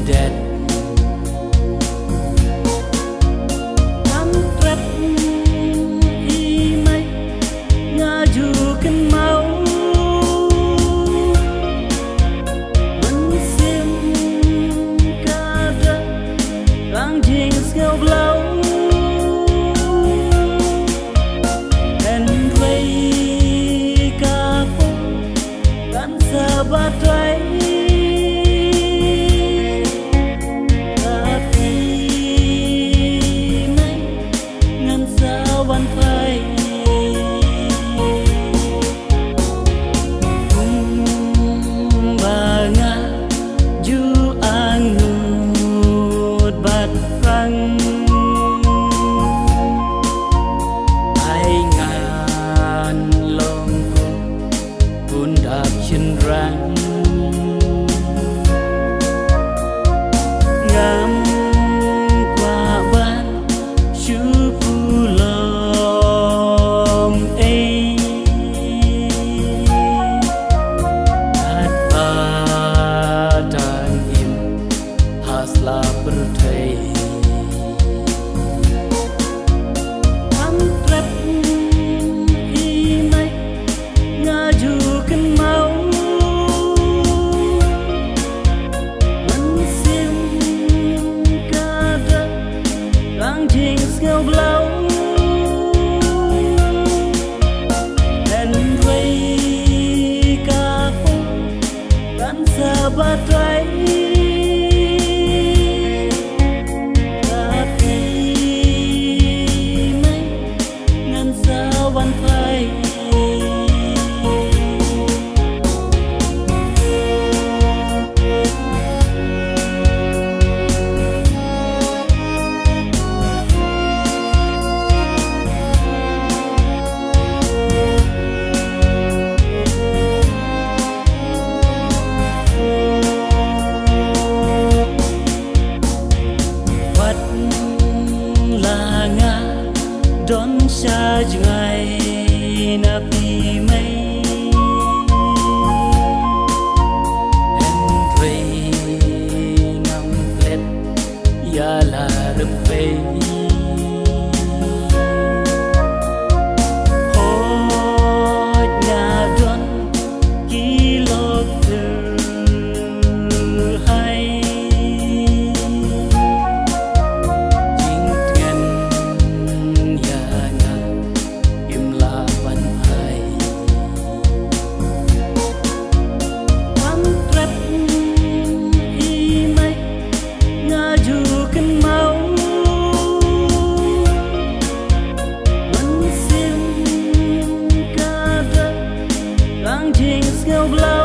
dead. Trap y mây ngã dù cơn máu vẫn xiêm ca đất đang dình siêu lâu and vây ca phố gắn sahabat rai ngắm qua ban chú phu lom ấy hát ba tan im hasla berthei trap y mây ngã dù cơn máu ngâu lâu and vây ca phố gắn sahabat rai tapi mây ngan sawan phai đón xa ngày na pi mây and vây ngắm lết ya là rừng vây hốt nhà đón ký lộc từ hay ngâu lâu